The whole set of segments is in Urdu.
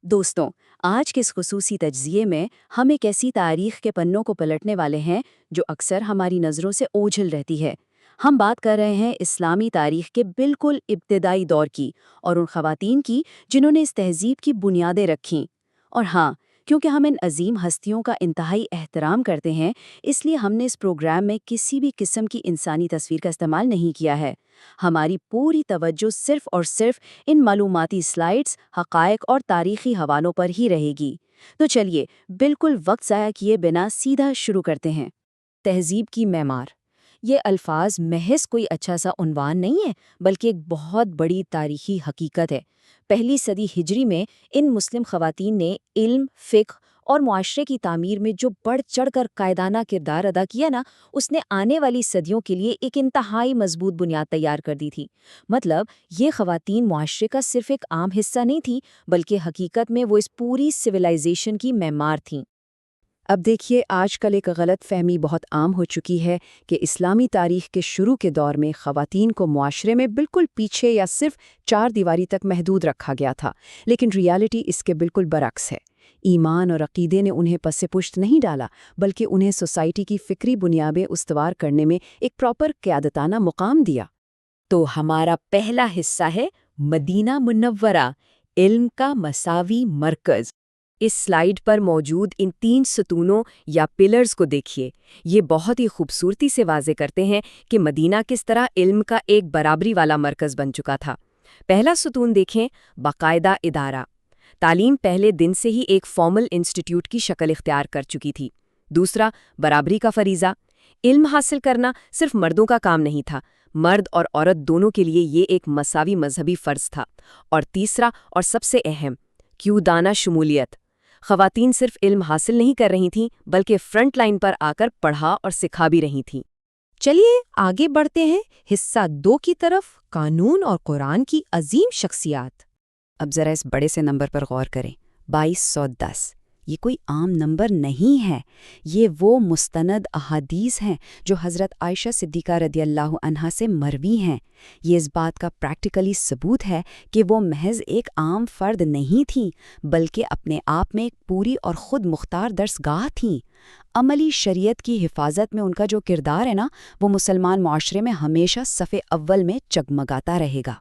دوستوں، آج کے اس خصوصی تجزیے میں ہم ایک ایسی تاریخ کے پنوں کو پلٹنے والے ہیں جو اکثر ہماری نظروں سے اوجھل رہتی ہے۔ ہم بات کر رہے ہیں اسلامی تاریخ کے بالکل ابتدائی دور کی اور ان خواتین کی جنہوں نے اس تہذیب کی بنیادیں رکھیں۔ اور ہاں، کیونکہ ہم ان عظیم ہستیوں کا انتہائی احترام کرتے ہیں، اس لیے ہم نے اس پروگرام میں کسی بھی قسم کی انسانی تصویر کا استعمال نہیں کیا ہے۔ ہماری پوری توجہ صرف اور صرف ان معلوماتی سلائیڈز، حقائق اور تاریخی حوالوں پر ہی رہے گی۔ تو چلیے، بالکل وقت ضائع کیے بنا سیدھا شروع کرتے ہیں۔ تہذیب کی معمار، یہ الفاظ محض کوئی اچھا سا عنوان نہیں ہے، بلکہ ایک بہت بڑی تاریخی حقیقت ہے۔ پہلی صدی ہجری میں ان مسلم خواتین نے علم، فقہ اور معاشرے کی تعمیر میں جو بڑھ چڑھ کر قائدانہ کردار ادا کیا نا، اس نے آنے والی صدیوں کے لیے ایک انتہائی مضبوط بنیاد تیار کر دی تھی۔ مطلب، یہ خواتین معاشرے کا صرف ایک عام حصہ نہیں تھیں، بلکہ حقیقت میں وہ اس پوری سویلائزیشن کی معمار تھیں۔ اب دیکھیے، آج کل ایک غلط فہمی بہت عام ہو چکی ہے کہ اسلامی تاریخ کے شروع کے دور میں خواتین کو معاشرے میں بالکل پیچھے یا صرف چار دیواری تک محدود رکھا گیا تھا، لیکن ریالٹی اس کے بالکل برعکس ہے۔ ایمان اور عقیدے نے انہیں پس پشت نہیں ڈالا، بلکہ انہیں سوسائٹی کی فکری بنیادیں استوار کرنے میں ایک پراپر قیادتانہ مقام دیا۔ تو ہمارا پہلا حصہ ہے مدینہ منورہ، علم کا مساوی مرکز۔ اس سلائیڈ پر موجود ان 3 ستونوں یا پلرز کو دیکھیے۔ یہ بہت ہی خوبصورتی سے واضح کرتے ہیں کہ مدینہ کس طرح علم کا ایک برابری والا مرکز بن چکا تھا۔ پہلا ستون دیکھیں، باقاعدہ ادارہ۔ تعلیم پہلے دن سے ہی ایک فارمل انسٹیٹیوٹ کی شکل اختیار کر چکی تھی۔ دوسرا، برابری کا فریضہ۔ علم حاصل کرنا صرف مردوں کا کام نہیں تھا، مرد اور عورت دونوں کے لیے یہ ایک مساوی مذہبی فرض تھا۔ اور تیسرا اور سب سے اہم، کیودانہ شمولیت۔ خواتین صرف علم حاصل نہیں کر رہی تھیں، بلکہ فرنٹ لائن پر آ کر پڑھا اور سکھا بھی رہی تھیں۔ چلیے آگے بڑھتے ہیں حصہ 2 کی طرف، قانون اور قرآن کی عظیم شخصیات۔ اب ذرا اس بڑے سے نمبر پر غور کریں، 2210۔ یہ کوئی عام نمبر نہیں ہے، یہ وہ مستند احادیث ہیں جو حضرت عائشہ صدیقہ رضی اللہ عنہا سے مروی ہیں۔ یہ اس بات کا پریکٹیکلی ثبوت ہے کہ وہ محض ایک عام فرد نہیں تھیں، بلکہ اپنے آپ میں ایک پوری اور خود مختار درسگاہ تھیں۔ عملی شریعت کی حفاظت میں ان کا جو کردار ہے نا، وہ مسلمان معاشرے میں ہمیشہ صف اول میں جگمگاتا رہے گا۔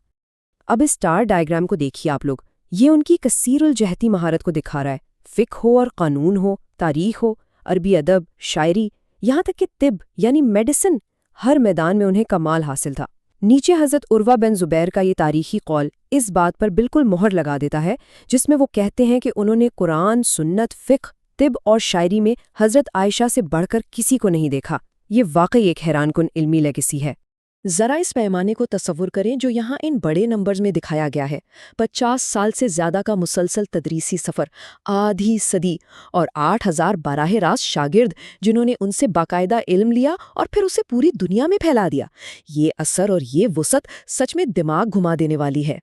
اب اس اسٹار ڈائیگرام کو دیکھیے آپ لوگ، یہ ان کی کثیر الجہتی مہارت کو دکھا رہا ہے۔ فقہ ہو اور قانون ہو، تاریخ ہو، عربی ادب، شاعری، یہاں تک کہ طب یعنی میڈیسن، ہر میدان میں انہیں کمال حاصل تھا۔ نیچے حضرت عروہ بن زبیر کا یہ تاریخی قول اس بات پر بالکل مہر لگا دیتا ہے، جس میں وہ کہتے ہیں کہ انہوں نے قرآن، سنت، فقہ، طب اور شاعری میں حضرت عائشہ سے بڑھ کر کسی کو نہیں دیکھا۔ یہ واقعی ایک حیران کن علمی لیگیسی ہے۔ ذرا اس پیمانے کو تصور کریں جو یہاں ان بڑے نمبرز میں دکھایا گیا ہے۔ 50 سال سے زیادہ کا مسلسل تدریسی سفر، آدھی صدی، اور 8000 براہ راست شاگرد جنہوں نے ان سے باقاعدہ علم لیا اور پھر اسے پوری دنیا میں پھیلا دیا۔ یہ اثر اور یہ وسعت سچ میں دماغ گھما دینے والی ہے۔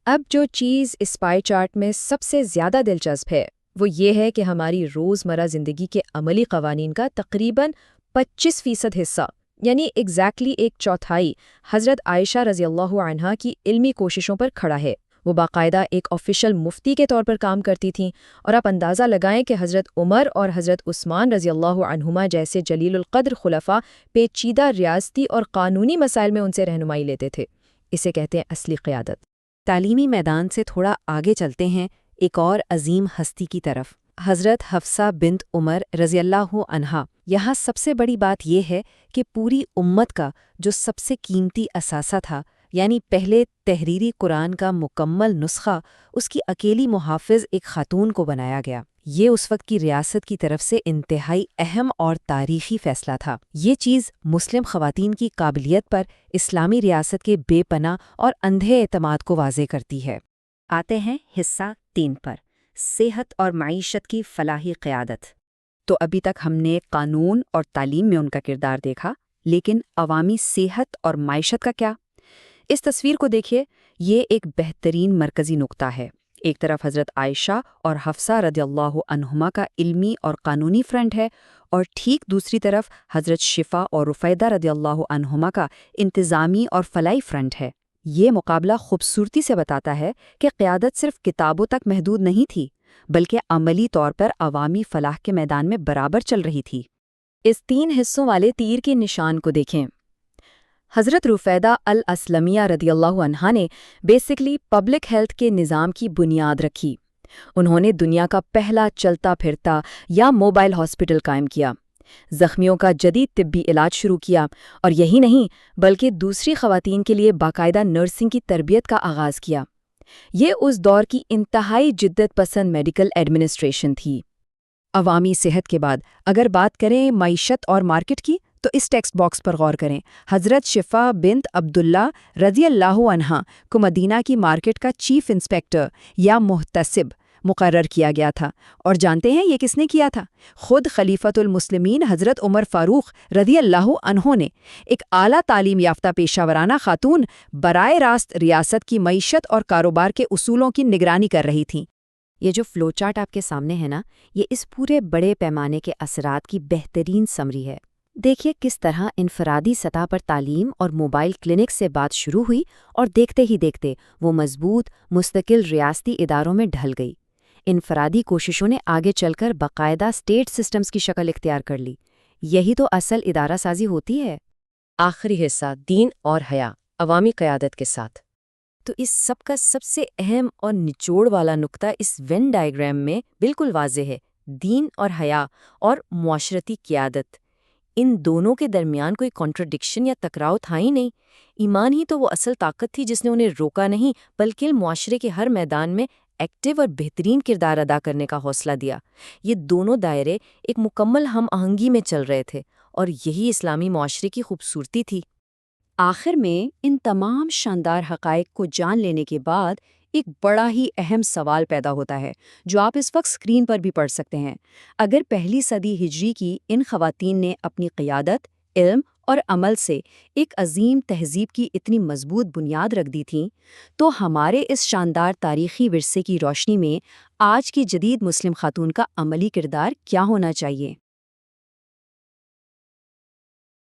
اب جو چیز اس پائی چارٹ میں سب سے زیادہ دلچسپ ہے، وہ یہ ہے کہ ہماری روزمرہ زندگی کے عملی قوانین کا تقریباً 25% حصہ، یعنی ایگزیکٹلی ایک چوتھائی، حضرت عائشہ رضی اللہ عنہا کی علمی کوششوں پر کھڑا ہے۔ وہ باقاعدہ ایک آفیشل مفتی کے طور پر کام کرتی تھیں، اور آپ اندازہ لگائیں کہ حضرت عمر اور حضرت عثمان رضی اللہ عنہما جیسے جلیل القدر خلفاء پیچیدہ ریاستی اور قانونی مسائل میں ان سے رہنمائی لیتے تھے۔ اسے کہتے ہیں اصلی قیادت۔ تعلیمی میدان سے تھوڑا آگے چلتے ہیں ایک اور عظیم ہستی کی طرف، حضرت حفصہ بنت عمر رضی اللہ عنہا۔ یہاں سب سے بڑی بات یہ ہے کہ پوری امت کا جو سب سے قیمتی اثاثہ تھا، یعنی پہلے تحریری قرآن کا مکمل نسخہ، اس کی اکیلی محافظ ایک خاتون کو بنایا گیا۔ یہ اس وقت کی ریاست کی طرف سے انتہائی اہم اور تاریخی فیصلہ تھا۔ یہ چیز مسلم خواتین کی قابلیت پر اسلامی ریاست کے بے پناہ اور اندھے اعتماد کو واضح کرتی ہے۔ آتے ہیں حصہ 3 پر، صحت اور معیشت کی فلاحی قیادت۔ تو ابھی تک ہم نے قانون اور تعلیم میں ان کا کردار دیکھا، لیکن عوامی صحت اور معیشت کا کیا؟ اس تصویر کو دیکھیے، یہ ایک بہترین مرکزی نقطہ ہے۔ ایک طرف حضرت عائشہ اور حفصہ رضی اللہ عنہما کا علمی اور قانونی فرنٹ ہے، اور ٹھیک دوسری طرف حضرت شفا اور رفیدہ رضی اللہ عنہما کا انتظامی اور فلاحی فرنٹ ہے۔ یہ مقابلہ خوبصورتی سے بتاتا ہے کہ قیادت صرف کتابوں تک محدود نہیں تھی، بلکہ عملی طور پر عوامی فلاح کے میدان میں برابر چل رہی تھی۔ اس 3 حصوں والے تیر کے نشان کو دیکھیں۔ حضرت رفیدہ الاسلمیہ رضی اللہ عنہا نے بیسکلی پبلک ہیلتھ کے نظام کی بنیاد رکھی۔ انہوں نے دنیا کا پہلا چلتا پھرتا یا موبائل ہاسپٹل قائم کیا، زخمیوں کا جدید طبی علاج شروع کیا، اور یہی نہیں بلکہ دوسری خواتین کے لیے باقاعدہ نرسنگ کی تربیت کا آغاز کیا۔ یہ اس دور کی انتہائی جدت پسند میڈیکل ایڈمنسٹریشن تھی۔ عوامی صحت کے بعد اگر بات کریں معیشت اور مارکیٹ کی تو اس ٹیکسٹ باکس پر غور کریں۔ حضرت شفا بنت عبداللہ رضی اللہ عنہا کو مدینہ کی مارکیٹ کا چیف انسپیکٹر یا محتسب مقرر کیا گیا تھا، اور جانتے ہیں یہ کس نے کیا تھا؟ خود خلیفۃ المسلمین حضرت عمر فاروق رضی اللہ عنہ نے۔ ایک اعلیٰ تعلیم یافتہ پیشہ ورانہ خاتون براہ راست ریاست کی معیشت اور کاروبار کے اصولوں کی نگرانی کر رہی تھیں۔ یہ جو فلو چارٹ آپ کے سامنے ہے نا، یہ اس پورے بڑے پیمانے کے اثرات کی بہترین سمری ہے۔ دیکھیے کس طرح انفرادی سطح پر تعلیم اور موبائل کلینک سے بات شروع ہوئی اور دیکھتے ہی دیکھتے وہ مضبوط مستقل ریاستی اداروں میں ڈھل گئی۔ انفرادی کوششوں نے آگے چل کر باقاعدہ اسٹیٹ سسٹمز کی شکل اختیار کر لی۔ یہی تو اصل ادارہ سازی ہوتی ہے۔ آخری حصہ دین اور حیا، عوامی قیادت کے ساتھ۔ تو اس سب کا سب سے اہم اور نچوڑ والا نقطہ اس وین ڈائیگرام میں بالکل واضح ہے: دین اور حیا اور معاشرتی قیادت۔ ان دونوں کے درمیان کوئی کانٹرڈکشن یا ٹکراؤ تھا ہی نہیں۔ ایمان ہی تو وہ اصل طاقت تھی جس نے انہیں روکا نہیں بلکہ معاشرے کے ہر میدان میں ایکٹیو اور بہترین کردار ادا کرنے کا حوصلہ دیا۔ یہ دونوں دائرے ایک مکمل ہم آہنگی میں چل رہے تھے، اور یہی اسلامی معاشرے کی خوبصورتی تھی۔ آخر میں ان تمام شاندار حقائق کو جان لینے کے بعد ایک بڑا ہی اہم سوال پیدا ہوتا ہے، جو آپ اس وقت اسکرین پر بھی پڑھ سکتے ہیں۔ اگر پہلی صدی ہجری کی ان خواتین نے اپنی قیادت، علم اور عمل سے ایک عظیم تہذیب کی اتنی مضبوط بنیاد رکھ دی تھی، تو ہمارے اس شاندار تاریخی ورثے کی روشنی میں آج کی جدید مسلم خاتون کا عملی کردار کیا ہونا چاہیے؟